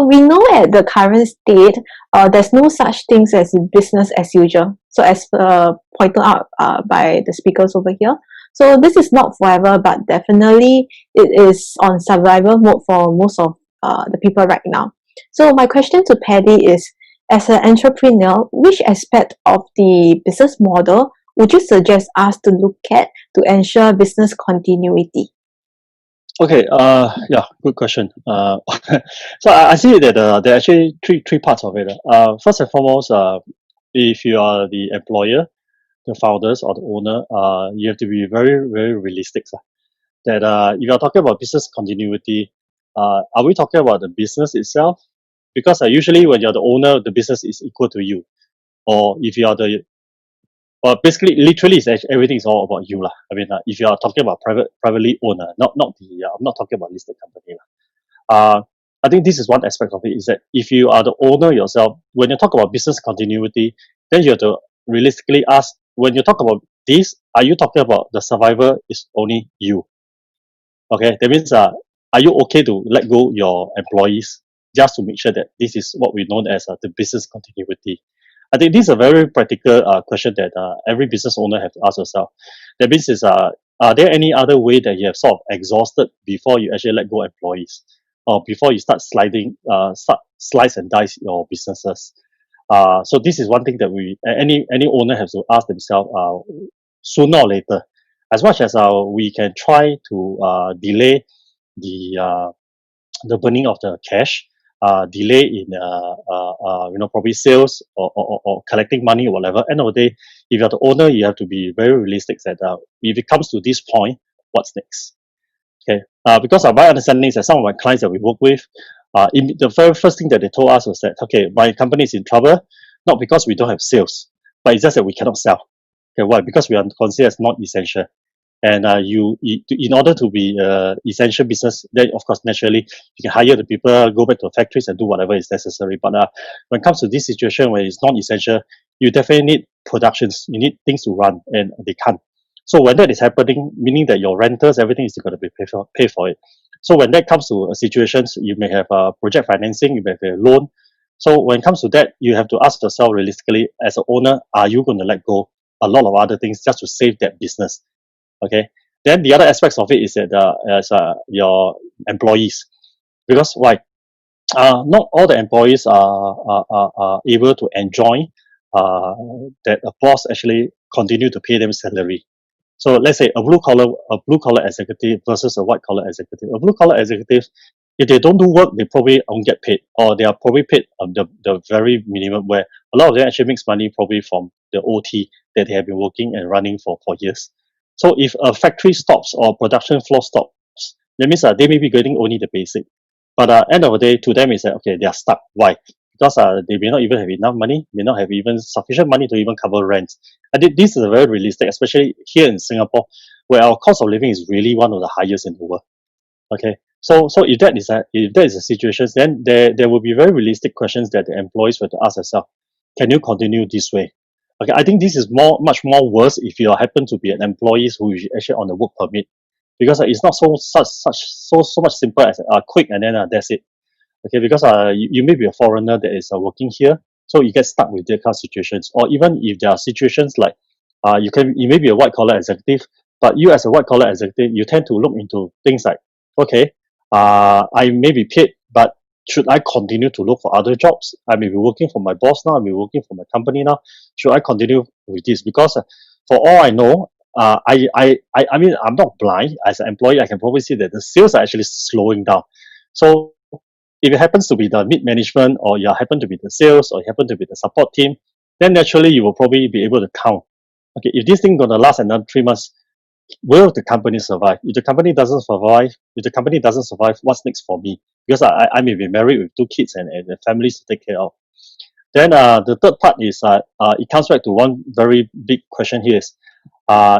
we know at the current state, there's no such things as business as usual. So as pointed out by the speakers over here. So this is not forever, but definitely it is on survival mode for most of the people right now. So my question to Paddy is, as an entrepreneur, which aspect of the business model would you suggest us to look at to ensure business continuity? Okay, yeah, good question. So I see that there are actually three parts of it. First and foremost, if you are the employer, the founders or the owner, you have to be very realistic. That if you are talking about business continuity, are we talking about the business itself? Because usually when you're the owner, the business is equal to you. Or if you are the basically, literally, everything is all about you lah. I mean, if you are talking about privately owned, not the I'm not talking about listed company lah. I think this is one aspect of it, is that if you are the owner yourself, when you talk about business continuity, then you have to realistically ask, when you talk about this, are you talking about the survivor is only you? Okay, that means are you okay to let go your employees just to make sure that this is what we know as the business continuity? I think this is a very practical question that every business owner have to ask yourself. That means are there any other way that you have sort of exhausted before you actually let go employees, or before you start slice and dice your businesses? So this is one thing that any owner has to ask themselves sooner or later. As much as we can try to delay the burning of the cash, delay in probably sales or collecting money or whatever. End of the day, if you're the owner, you have to be very realistic that if it comes to this point, what's next? Okay, because my understanding is that some of my clients that we work with, the very first thing that they told us was that, okay, my company is in trouble, not because we don't have sales, but it's just that we cannot sell. Okay, why? Because we are considered as not essential. And in order to be essential business, then of course naturally you can hire the people, go back to the factories and do whatever is necessary. But when it comes to this situation where it's non-essential, you definitely need productions. You need things to run, and they can't. So when that is happening, meaning that your renters, everything is going to be pay for it. So when that comes to situations, you may have project financing, you may have a loan. So when it comes to that, you have to ask yourself realistically, as an owner, are you going to let go a lot of other things just to save that business? Okay. Then the other aspects of it is that as your employees, because why? Not all the employees are able to enjoy that a boss actually continue to pay them salary. So let's say a blue collar executive versus a white collar executive. A blue collar executive, if they don't do work, they probably won't get paid, or they are probably paid the very minimum, where a lot of them actually makes money probably from the OT that they have been working and running for years. So if a factory stops or production floor stops, that means they may be getting only the basic. But end of the day, to them is that, okay, they are stuck. Why? Because they may not even have enough money, may not have even sufficient money to even cover rent. I think this is very realistic, especially here in Singapore, where our cost of living is really one of the highest in the world. Okay, so if that is a situation, then there will be very realistic questions that the employees will ask themselves: can you continue this way? Okay, I think this is much more worse if you happen to be an employee who is actually on the work permit, because it's not so much simple as quick and then that's it. Okay, because you may be a foreigner that is working here, so you get stuck with that kind of situations. Or even if there are situations like you may be a white collar executive, but you as a white collar executive, you tend to look into things like, okay, I may be paid, but should I continue to look for other jobs? I may be working for my boss now, I may be working for my company now. Should I continue with this? Because for all I know, I mean, I'm not blind. As an employee, I can probably see that the sales are actually slowing down. So if it happens to be the mid management, or you happen to be the sales, or you happen to be the support team, then naturally you will probably be able to count, okay, if this thing going to last another 3 months, will the company survive? If the company doesn't survive, what's next for me? Because I may be married with 2 kids and families to take care of. Then the third part is it comes back to one very big question here is,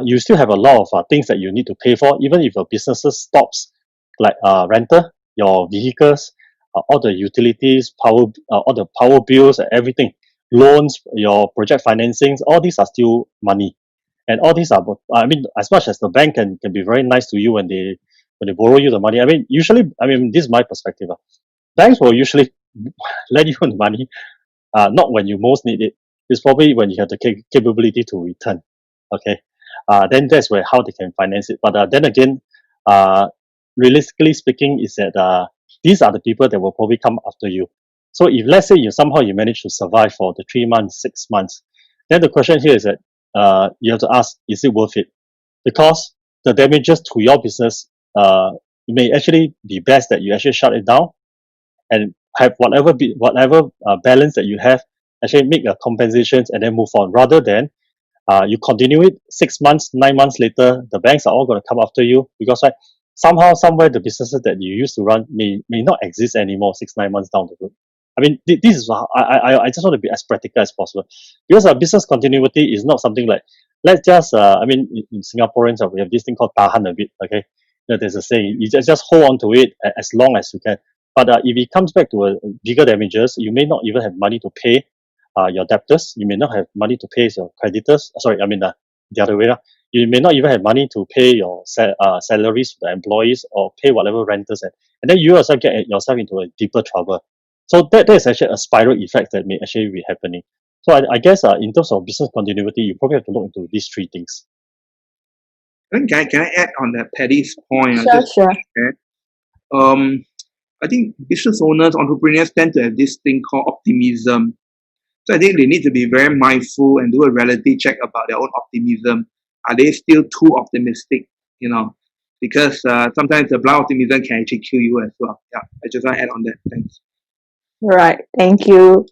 you still have a lot of things that you need to pay for, even if your businesses stops, like rental, your vehicles, all the utilities, all the power bills and everything, loans, your project financings, all these are still money. And all these are, I mean, as much as the bank can be very nice to you when they borrow you the money. I mean, usually, I mean, this is my perspective. Banks will usually lend you the money, not when you most need it. It's probably when you have the capability to return. Okay, then that's where how they can finance it. But then again, uh, realistically speaking, is that these are the people that will probably come after you. So if let's say you somehow you manage to survive for the 3 months, 6 months, then the question here is that you have to ask, is it worth it? Because the damages to your business, it may actually be best that you actually shut it down and have whatever balance that you have, actually make a compensations and then move on, rather than you continue it 6 months, 9 months later, the banks are all going to come after you because like somehow, somewhere, the businesses that you used to run may not exist anymore 6, 9 months down the road. I mean, this is I just want to be as practical as possible because business continuity is not something like let's just I mean in Singaporeans we have this thing called tahan a bit. Okay, there's a saying you just hold on to it as long as you can. But if it comes back to bigger damages, you may not even have money to pay your debtors. You may not have money to pay your creditors. Sorry, I mean the other way around. You may not even have money to pay your salaries to the employees or pay whatever renters, and then you yourself get yourself into a deeper trouble. So that is actually a spiral effect that may actually be happening. So I guess in terms of business continuity, you probably have to look into these three things. Can I add on that Paddy's point? Sure, sure. I think business owners, entrepreneurs tend to have this thing called optimism. So I think they need to be very mindful and do a reality check about their own optimism. Are they still too optimistic? Because sometimes the blind optimism can actually kill you as well. Yeah, I just want to add on that. Thanks. Right. Thank you.